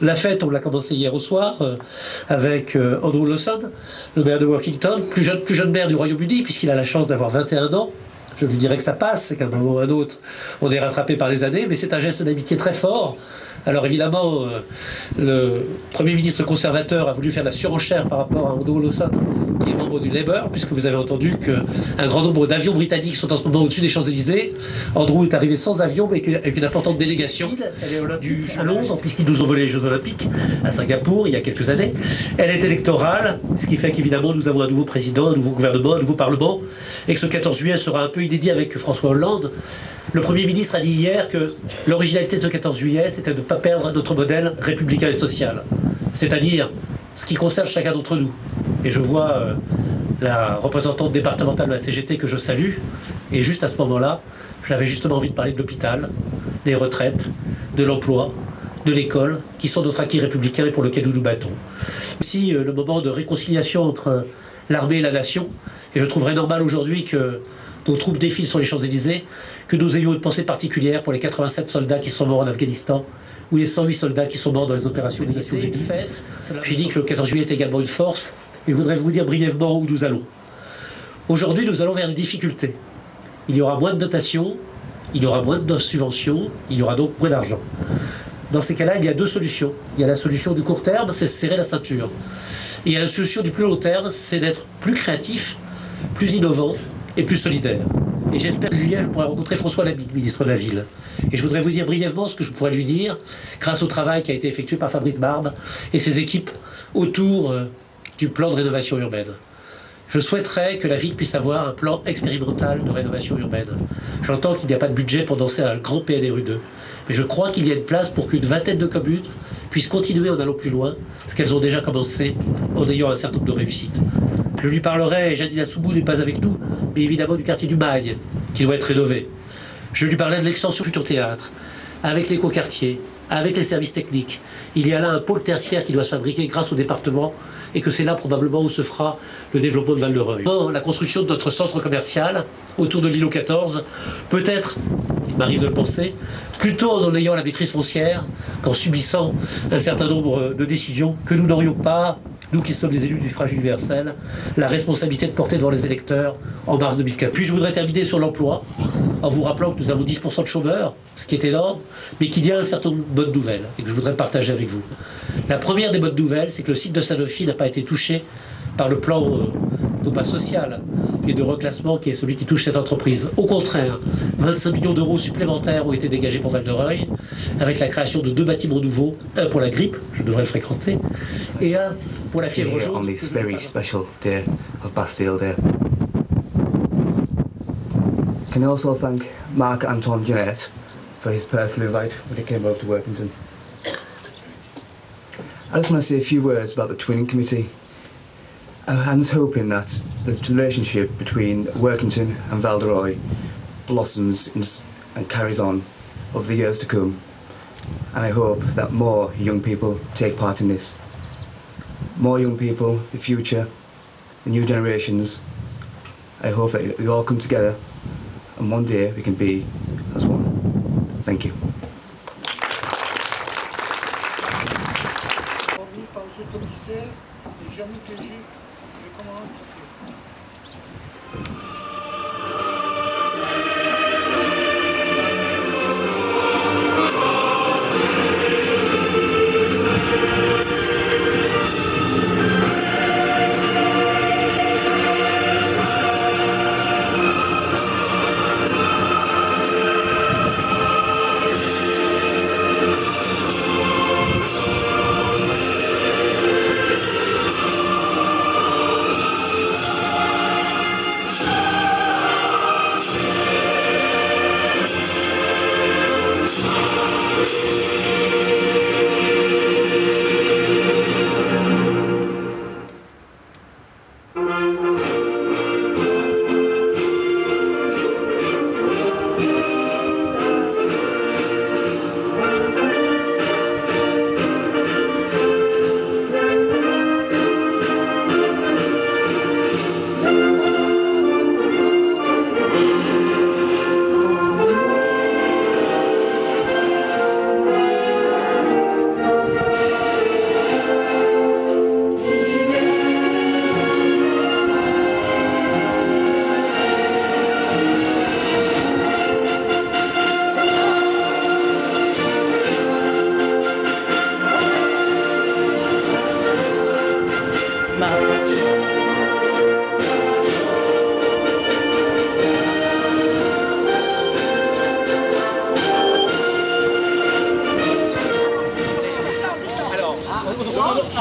La fête, on l'a commencé hier au soir avec Andrew Lawson, le maire de Workington, plus jeune maire du Royaume-Uni, puisqu'il a la chance d'avoir 21 ans. Je lui dirais que ça passe, c'est qu'à un moment ou à un autre, on est rattrapé par les années, mais c'est un geste d'amitié très fort. Alors évidemment, le Premier ministre conservateur a voulu faire la surenchère par rapport à Andrew Lawson, qui est membre du Labour, puisque vous avez entendu qu'un grand nombre d'avions britanniques sont en ce moment au-dessus des Champs-Élysées. Andrew est arrivé sans avion, mais avec une importante délégation à Londres, puisqu'ils nous ont volé les Jeux Olympiques à Singapour il y a quelques années. Elle est électorale, ce qui fait qu'évidemment nous avons un nouveau président, un nouveau gouvernement, un nouveau parlement, et que ce 14 juillet sera un peu inédit avec François Hollande. Le Premier ministre a dit hier que l'originalité de ce 14 juillet, c'était de ne pas perdre notre modèle républicain et social. C'est-à-dire ce qui concerne chacun d'entre nous. Et je vois la représentante départementale de la CGT que je salue. Et juste à ce moment-là, j'avais justement envie de parler de l'hôpital, des retraites, de l'emploi, de l'école, qui sont notre acquis républicain et pour lequel nous nous battons. Aussi le moment de réconciliation entre l'armée et la nation. Et je trouverais normal aujourd'hui que nos troupes défilent sur les Champs-Élysées, que nous ayons une pensée particulière pour les 87 soldats qui sont morts en Afghanistan, ou les 108 soldats qui sont morts dans les opérations des Nations Unies. J'ai dit que le 14 juillet est également une force, et je voudrais vous dire brièvement où nous allons. Aujourd'hui, nous allons vers des difficultés. Il y aura moins de dotations, il y aura moins de subventions, il y aura donc moins d'argent. Dans ces cas-là, il y a deux solutions. Il y a la solution du court terme, c'est se serrer la ceinture. Et il y a la solution du plus long terme, c'est d'être plus créatif, plus innovant et plus solidaire. Et j'espère que juillet, je pourrai rencontrer François Lamy, ministre de la Ville. Et je voudrais vous dire brièvement ce que je pourrais lui dire, grâce au travail qui a été effectué par Fabrice Barbe et ses équipes autour du plan de rénovation urbaine. Je souhaiterais que la ville puisse avoir un plan expérimental de rénovation urbaine. J'entends qu'il n'y a pas de budget pour danser un grand PNRU 2. Mais je crois qu'il y a une place pour qu'une vingtaine de communes puissent continuer en allant plus loin, ce qu'elles ont déjà commencé en ayant un certain nombre de réussites. Je lui parlerai, Janine Assoubou n'est pas avec nous, mais évidemment du quartier du Magne, qui doit être rénové. Je lui parlais de l'extension Futur Théâtre, avec l'écoquartier, avec les services techniques. Il y a là un pôle tertiaire qui doit se fabriquer grâce au département, et que c'est là probablement où se fera le développement de Val-de-Reuil. La construction de notre centre commercial autour de l'îlot 14, peut-être, il m'arrive de le penser, plutôt en ayant la maîtrise foncière qu'en subissant un certain nombre de décisions que nous n'aurions pas, nous qui sommes les élus du suffrage universel, la responsabilité de porter devant les électeurs en mars 2004. Puis je voudrais terminer sur l'emploi, en vous rappelant que nous avons 10% de chômeurs, ce qui est énorme, mais qu'il y a un certain nombre de bonnes nouvelles et que je voudrais partager avec vous. La première des bonnes nouvelles, c'est que le site de Sanofi n'a pas été touché par le plan non pas social et de reclassement qui est celui qui touche cette entreprise. Au contraire, 25 millions d'euros supplémentaires ont été dégagés pour Val-de-Reuil, avec la création de 2 bâtiments nouveaux, un pour la grippe, je devrais le fréquenter, et un pour la fièvre jaune. On this very special day of Bastille Day. Can I also thank Mark Anton Jeanette for his personal invite when he came over to Workington. I just want to say a few words about the Twinning Committee. I'm just hoping that the relationship between Workington and Val-de-Reuil blossoms and carries on over the years to come. And I hope that more young people take part in this. More young people, the future, the new generations. I hope that we all come together and one day we can be as one. Thank you.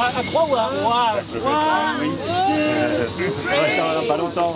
À 3 ou à 1? Oui. Ça va pas longtemps.